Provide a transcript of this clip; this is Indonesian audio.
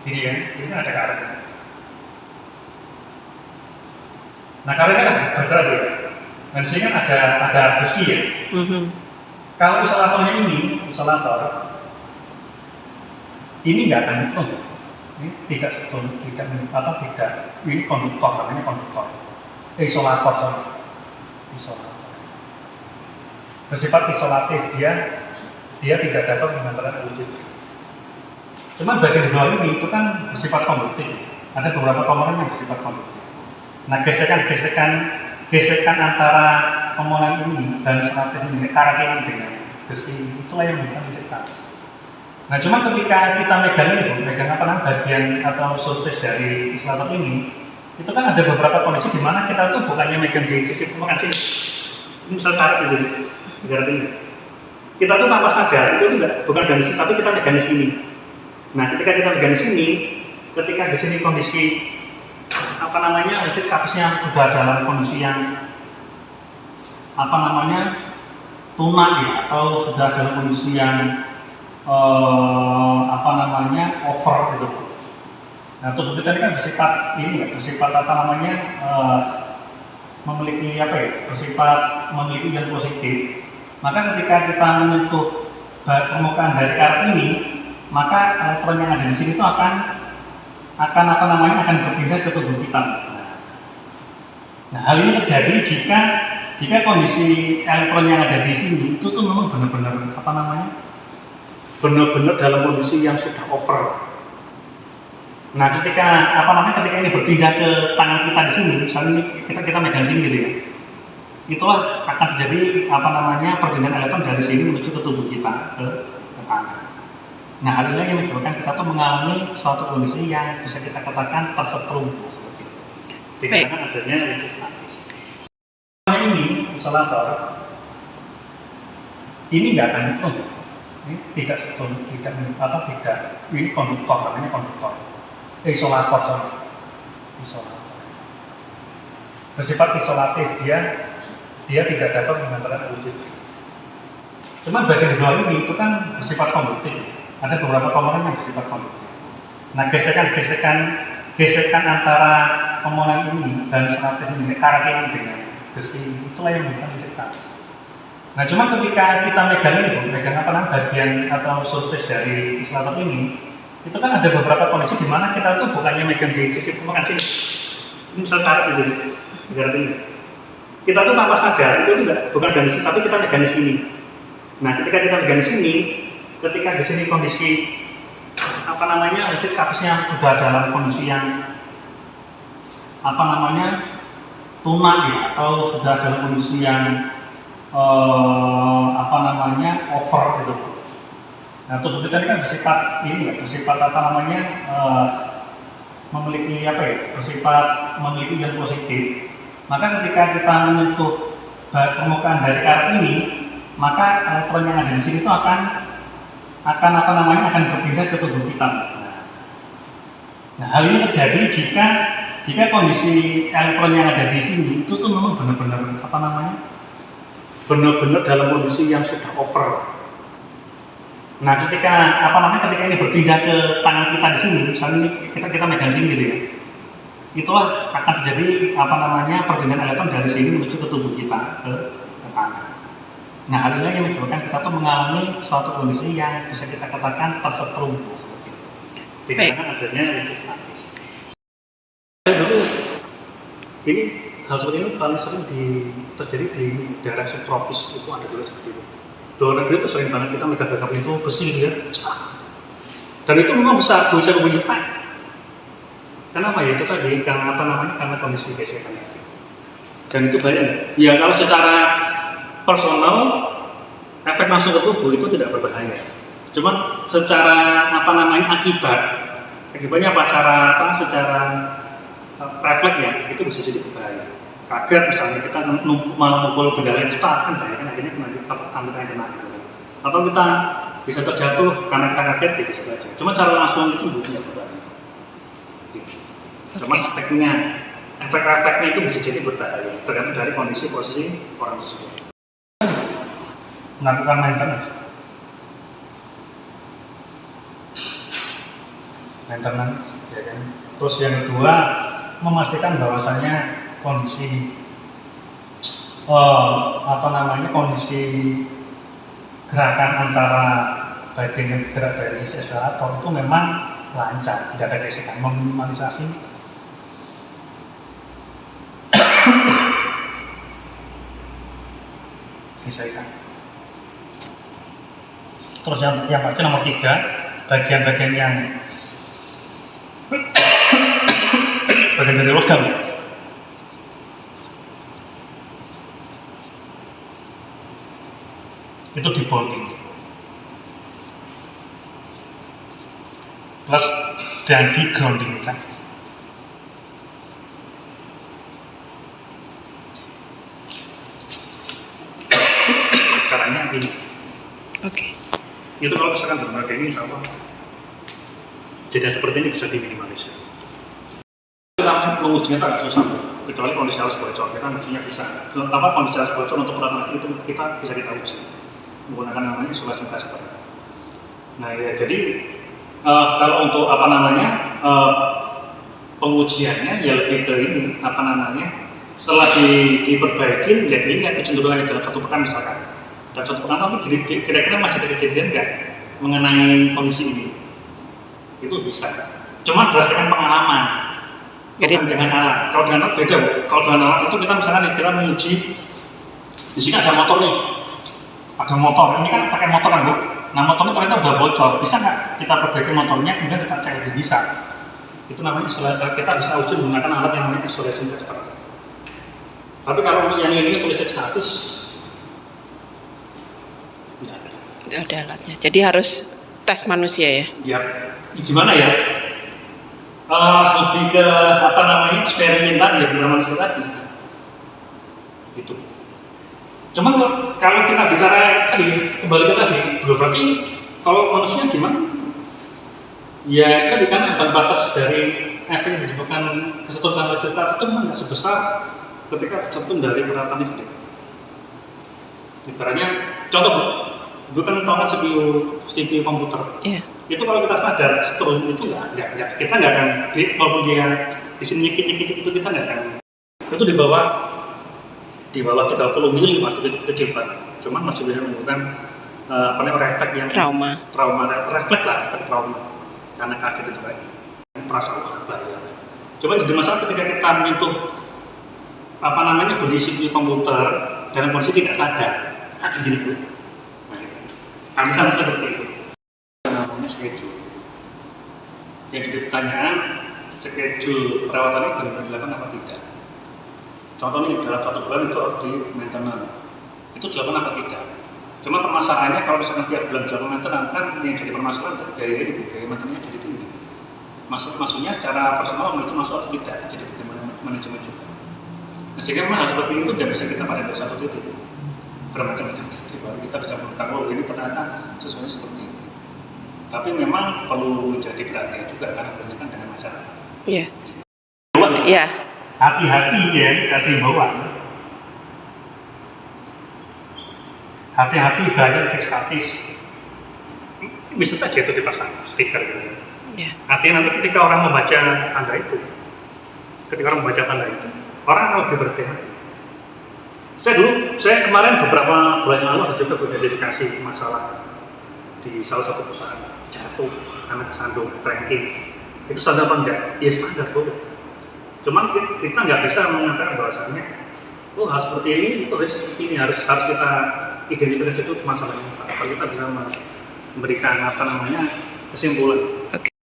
ini kan ada karet. Nah karetnya kan bergerak ya. Dan di sini kan ada besi ya. Kalau isolatornya isolator ini nggak akan nyetrum. Ini tidak ini konduktor, namanya konduktor. Isolator. Bersifat isolatif, dia tidak dapat mengantarkan arus listrik. Cuma bagian di bawah ini itu kan bersifat konduktif. Ada beberapa komponen yang bersifat konduktif. Nah gesekan antara komponen ini dan isolatif ini, karet ini dengan besi, itulah yang membuat listrik arus. Nah cuma ketika kita megang bagian atau surface dari isolator ini, itu kan ada beberapa kondisi di mana kita tuh bukannya megang di sisi permukaan sini. Ini misalnya karet ini. Kita tuh tanpa sadar itu bukan dari sini, tapi kita megang di sini. Nah, ketika kita megang di sini, ketika di sini kondisi listrik arusnya sudah dalam kondisi yang tunak ya, atau sudah dalam kondisi yang over gitu. Nah, tubuh kita ini kan bersifat memiliki yang positif. Maka ketika kita menyentuh permukaan dari karet ini, maka elektron yang ada di sini itu akan berpindah ke tubuh kita. Nah, hal ini terjadi jika kondisi elektron yang ada di sini itu tuh memang benar-benar dalam kondisi yang sudah over. Nah, ketika ini berpindah ke tangan kita di sini, misalnya kita megang sini gitu ya, itulah akan terjadi perpindahan elektron dari sini menuju ke tubuh kita ke tangan. Nah, hal ini yang menyebabkan kita tuh mengalami suatu kondisi yang bisa kita katakan tersetrum seperti itu. Dikarenakan adanya listrik statis. Ini isolator ini nggak akan nyetrum. Ini tidak ini konduktor, namanya konduktor. Isolator. Bersifat isolatif, dia tidak dapat mengantarkan arus listrik. Cuma bagian di bawah ini itu kan bersifat konduktif. Ada beberapa komponen yang bersifat konduktif. Nah, gesekan antara komponen ini dan isolatif ini, karet ini dengan besi, itulah yang membuat listrik arus. Nah, cuma ketika kita megang bagian atau surface dari isolator ini, itu kan ada beberapa kondisi di mana kita tuh bukannya megang di sisi permukaan sini. Ini misalnya karet ini. Kita tuh tanpa sadar itu bukan dari sini, tapi kita megang di sini. Nah, ketika kita megang di sini, ketika di sini kondisi listrik arusnya sudah dalam kondisi yang tunak ya, atau sudah dalam kondisi yang over gitu. Nah, tubuh kita ini kan bersifat memiliki yang positif. Maka ketika kita menyentuh permukaan dari karet ini, maka elektron yang ada di sini itu akan berpindah ke tubuh kita. Nah, hal ini terjadi jika kondisi elektron yang ada di sini itu tuh memang benar-benar dalam kondisi yang sudah over. Nah, ketika ini berpindah ke tangan kita di sini, misalnya kita megang sini gitu ya, itulah akan terjadi perpindahan elektron dari sini menuju ke tubuh kita ke tangan. Nah, hal ini yang menyebabkan kita tuh mengalami suatu kondisi yang bisa kita katakan tersetrum seperti itu. Dikarenakan adanya listrik statis. Dulu ini hal seperti ini paling sering terjadi di daerah subtropis, itu ada juga seperti itu. Di luar negeri itu sering banget kita megang itu besi gitu ya, dan itu memang bisa bunyi tak. Kenapa ya? Itu tadi karena kondisi gesekan itu. Dan itu banyak. Ya kalau secara personal efek langsung ke tubuh itu tidak berbahaya. Cuma secara akibatnya secara refleks ya, itu bisa jadi berbahaya. Kaget misalnya kita malah mukul benda lain, kan bahaya kan, akhirnya kena. Atau kita bisa terjatuh karena kita kaget, ya bisa saja. Cuma cara langsung itu tidak berbahaya. Cuma efek-efeknya itu bisa jadi berbahaya, tergantung dari posisi orang tersebut. Melakukan maintenance. maintenance, ya kan. Terus yang kedua, memastikan bahwasannya kondisi kondisi gerakan antara bagian yang bergerak dari sisi akselerator itu memang lancar, tidak ada gesekan, meminimalisasi gesekan. Terus yang pasti nomor 3, bagian-bagian yang bagian dari logam itu di bonding plus dan di grounding kan. Caranya ini. Oke. Itu kalau misalkan benar ini insya Allah jadi seperti ini bisa diminimalisir. Kita mengujinya tak susah, kecuali kondisi harus bocor. Kita mengujinya bisa. Kondisi harus bocor untuk peralatan listrik itu kita bisa uji menggunakan namanya isolation tester. Nah ya, jadi kalau untuk pengujiannya ya lebih ke ini setelah diperbaiki ya dilihat kecenderungannya dalam 1 pekan misalkan. Dalam 1 pekan nanti kira-kira masih ada kejadian nggak mengenai kondisi ini? Itu bisa. Cuma berdasarkan pengalaman. Bukan dengan alat. Kalau dengan alat beda, Bu. Kalau dengan alat itu kita misalkan kita menguji di sini ada motor nih. Ada motor. Ini kan pakai motor kan, Bu. Nah, motornya ternyata udah bocor. Bisa nggak kita perbaiki motornya kemudian kita cek lagi? Bisa. Itu namanya kita bisa uji menggunakan alat yang namanya isolation tester. Tapi kalau untuk yang ini tulisnya statis nggak ada. Itu ada alatnya. Jadi harus tes manusia ya? Ya, gimana ya? Lebih ke eksperimen tadi ya, benar manusia tadi. Itu. Cuman kalau kita bicara tadi, kembali ke tadi, berarti kalau manusia gimana? Ya tadi kan batas dari efek yang disebabkan kesentuhan listrik itu memang nggak sebesar ketika tersentuh dari peralatan listrik. Ibaratnya, contoh Bu kan tahu kan CPU komputer. Iya. Itu kalau kita sadar strum itu nggak kita nggak akan walaupun dia di sini nyikit itu kita nggak akan itu di bawah 30 mili masih kecil banget. Cuman masih bisa menggunakan refleks yang trauma refleks lah, efek trauma karena kaget itu lagi terasa bahaya. Cuman jadi masalah ketika kita menyentuh kondisi CPU komputer dalam kondisi tidak sadar kaget gini Bu. Nah, misalnya seperti itu. Namanya schedule. Yang jadi pertanyaan, schedule perawatannya benar-benar dilakukan apa tidak? Contohnya dalam 1 bulan itu harus di maintenance. Itu dilakukan apa tidak? Cuma permasalahannya kalau misalkan tiap bulan dilakukan maintenance kan yang jadi permasalahan biaya maintenance jadi tinggi. Maksudnya secara personal itu masuk atau tidak jadi manajemen juga. Nah, sehingga memang hal seperti itu tidak bisa kita pada satu titik. Bermacam-macam titik baru kita bisa mengetahui ini ternyata sesuai seperti ini. Tapi memang perlu menjadi perhatian juga karena kebanyakan dengan masyarakat. Iya. Iya. Hati-hati ya, kasih bawaan. Hati-hati bahaya listrik statis. Bisa saja itu dipasang stiker gitu. Iya. Artinya nanti ketika orang membaca tanda itu, orang akan lebih berhati-hati. Saya kemarin beberapa bulan yang lalu ada juga beridentifikasi masalah di salah satu perusahaan jatuh karena kesandung tracking. Itu standar apa enggak? Ya standar Bu. Cuman kita nggak bisa mengatakan bahwasannya hal seperti ini itu harus seperti ini harus kita identifikasi itu masalahnya apa. Kita bisa memberikan kesimpulan.